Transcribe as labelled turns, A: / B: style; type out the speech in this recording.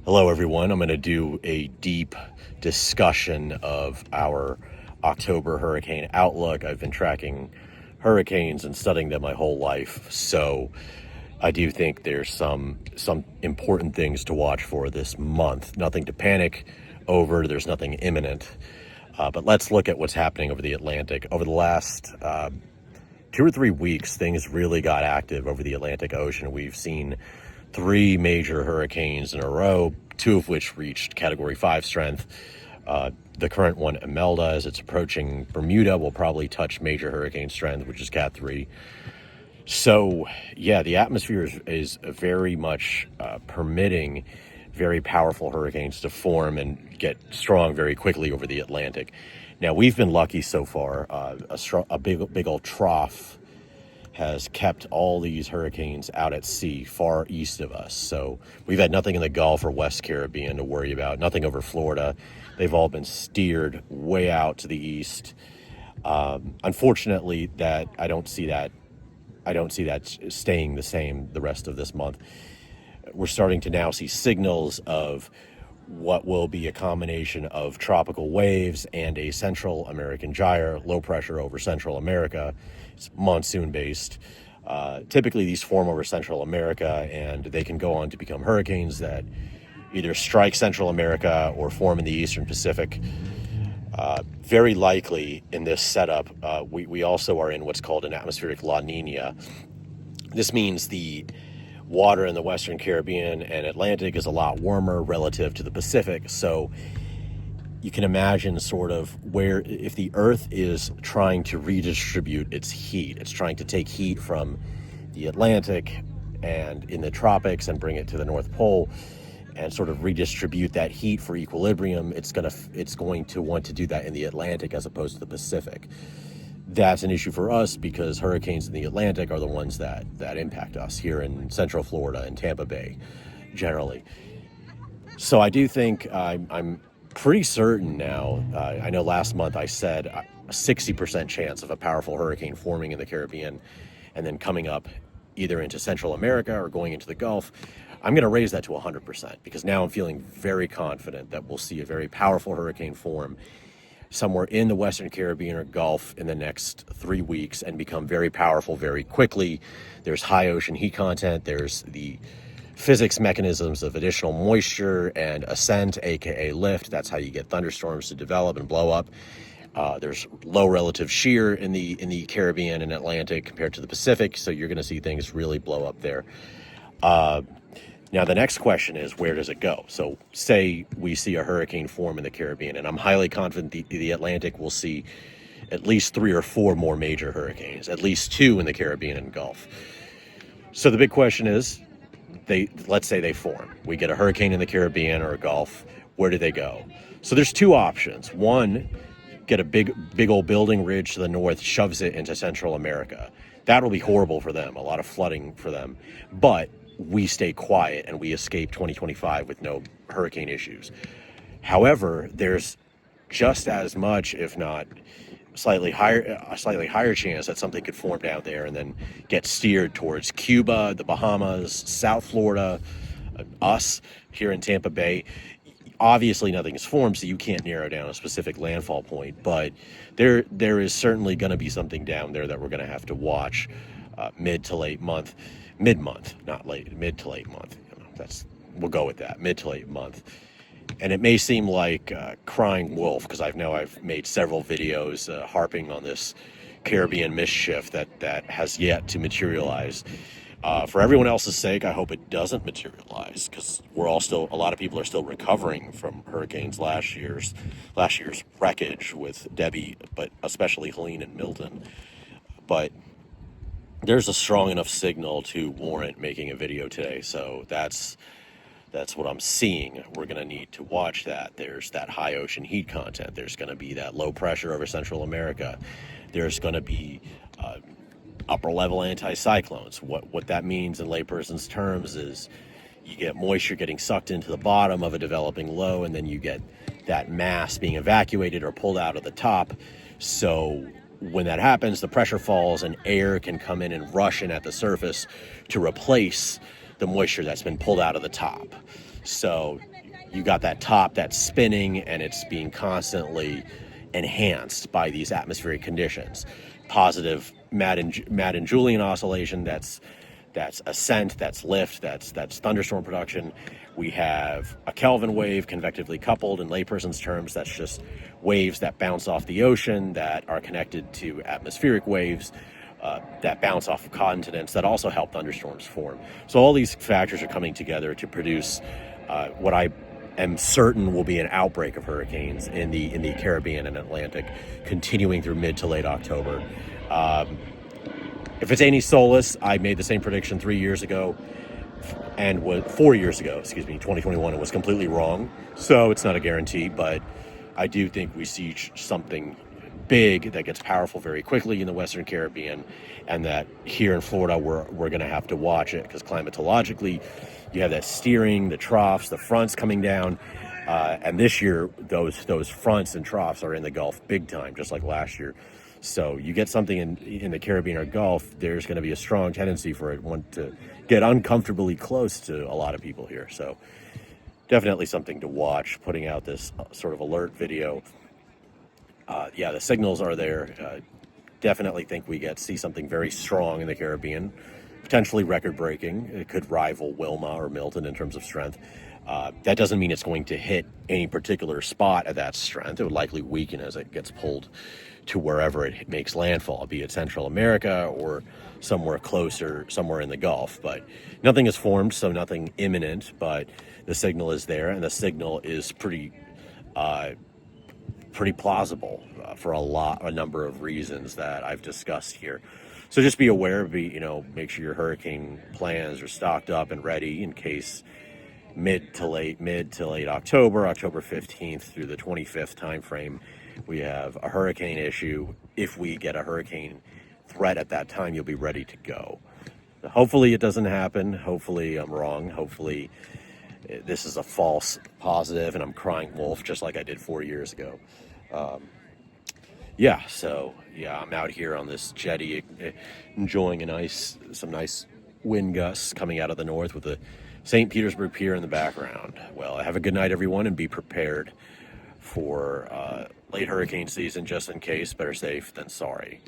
A: Hello, everyone. I'm going to do a deep discussion of our October hurricane outlook. I've been tracking hurricanes and studying them my whole life, so I do think there's some important things to watch for this month. Nothing to panic over. There's nothing imminent. But let's look at what's happening over the Atlantic. Over the last 2 or 3 weeks, things really got active over the Atlantic Ocean. We've seen 3 major hurricanes in a row, 2 of which reached Category 5 strength. The current one, Imelda, as it's approaching Bermuda, will probably touch major hurricane strength, which is Cat 3. So, yeah, the atmosphere is very much permitting very powerful hurricanes to form and get strong very quickly over the Atlantic. Now, we've been lucky so far. A big old trough has kept all these hurricanes out at sea, far east of us. So we've had nothing in the Gulf or West Caribbean to worry about, nothing over Florida. They've all been steered way out to the east. Unfortunately, that I don't see that staying the same the rest of this month. We're starting to now see signals of what will be a combination of tropical waves and a Central American gyre, low pressure over Central America. It's monsoon based. Typically these form over Central America, and they can go on to become hurricanes that either strike Central America or form in the Eastern Pacific. Very likely in this setup, we also are in what's called an atmospheric La Niña. This means the water in the Western Caribbean and Atlantic is a lot warmer relative to the Pacific. So you can imagine sort of where, if the Earth is trying to redistribute its heat, it's trying to take heat from the Atlantic and in the tropics and bring it to the North Pole and sort of redistribute that heat for equilibrium, it's going to want to do that in the Atlantic as opposed to the Pacific. That's an issue for us because hurricanes in the Atlantic are the ones that impact us here in Central Florida and Tampa Bay, generally. So I do think I'm pretty certain now. I know last month I said a 60% chance of a powerful hurricane forming in the Caribbean and then coming up either into Central America or going into the Gulf. I'm going to raise that to 100% because now I'm feeling very confident that we'll see a very powerful hurricane form somewhere in the Western Caribbean or Gulf in the next 3 weeks and become very powerful very quickly. There's high ocean heat content. There's the physics mechanisms of additional moisture and ascent, aka lift. That's how you get thunderstorms to develop and blow up. There's low relative shear in the Caribbean and Atlantic compared to the Pacific, so you're going to see things really blow up there. Now, the next question is, where does it go? So say we see a hurricane form in the Caribbean, and I'm highly confident the Atlantic will see at least 3 or 4 more major hurricanes, at least 2 in the Caribbean and Gulf. So the big question is, let's say they form. We get a hurricane in the Caribbean or a Gulf. Where do they go? So there's 2 options. One, get a big old building ridge to the north, shoves it into Central America. That'll be horrible for them, a lot of flooding for them. But we stay quiet and we escape 2025 with no hurricane issues. However, there's just as much, if not a slightly higher chance that something could form down there and then get steered towards Cuba, the Bahamas, South Florida, us here in Tampa Bay. Obviously nothing is formed, so you can't narrow down a specific landfall point, but there is certainly going to be something down there that we're going to have to watch mid to late month. Mid-month, not late, mid to late month. We'll go with that, mid to late month. And it may seem like crying wolf, because I've made several videos harping on this Caribbean mischief that has yet to materialize. For everyone else's sake, I hope it doesn't materialize, because a lot of people are still recovering from hurricanes last year's wreckage with Debbie, but especially Helene and Milton. But there's a strong enough signal to warrant making a video today, so that's what I'm seeing. We're going to need to watch that. There's that high ocean heat content. There's going to be that low pressure over Central America. There's going to be upper level anticyclones. What that means in layperson's terms is you get moisture getting sucked into the bottom of a developing low, and then you get that mass being evacuated or pulled out of the top. So when that happens, the pressure falls and air can come in and rush in at the surface to replace the moisture that's been pulled out of the top. So you got that top that's spinning, and it's being constantly enhanced by these atmospheric conditions. Positive Madden Julian oscillation, that's ascent, that's lift, that's thunderstorm production. We have a Kelvin wave, convectively coupled in layperson's terms. That's just waves that bounce off the ocean that are connected to atmospheric waves that bounce off of continents that also help thunderstorms form. So all these factors are coming together to produce what I am certain will be an outbreak of hurricanes in the Caribbean and Atlantic, continuing through mid to late October. If it's any solace, I made the same prediction 3 years ago, and 4 years ago, 2021, and was completely wrong. So it's not a guarantee, but I do think we see something big that gets powerful very quickly in the Western Caribbean, and that here in Florida we're going to have to watch it, because climatologically you have that steering, the troughs, the fronts coming down, and this year those fronts and troughs are in the Gulf big time, just like last year. So you get something in the Caribbean or Gulf, there's going to be a strong tendency for it to get uncomfortably close to a lot of people here. So definitely something to watch, putting out this sort of alert video. Yeah, the signals are there. Definitely think we see something very strong in the Caribbean, potentially record-breaking. It could rival Wilma or Milton in terms of strength. That doesn't mean it's going to hit any particular spot at that strength. It would likely weaken as it gets pulled to wherever it makes landfall, be it Central America or somewhere closer, somewhere in the Gulf. But nothing is formed, so nothing imminent, but the signal is there, and the signal is pretty plausible for a number of reasons that I've discussed here. So just be aware, make sure your hurricane plans are stocked up and ready in case mid to late October 15th through the 25th timeframe, we have a hurricane issue. If we get a hurricane threat at that time, you'll be ready to go. Hopefully it doesn't happen. Hopefully I'm wrong. Hopefully this is a false positive and I'm crying wolf just like I did 4 years ago. I'm out here on this jetty enjoying some nice wind gusts coming out of the north with the St. Petersburg Pier in the background. Well, have a good night, everyone, and be prepared for late hurricane season just in case. Better safe than sorry.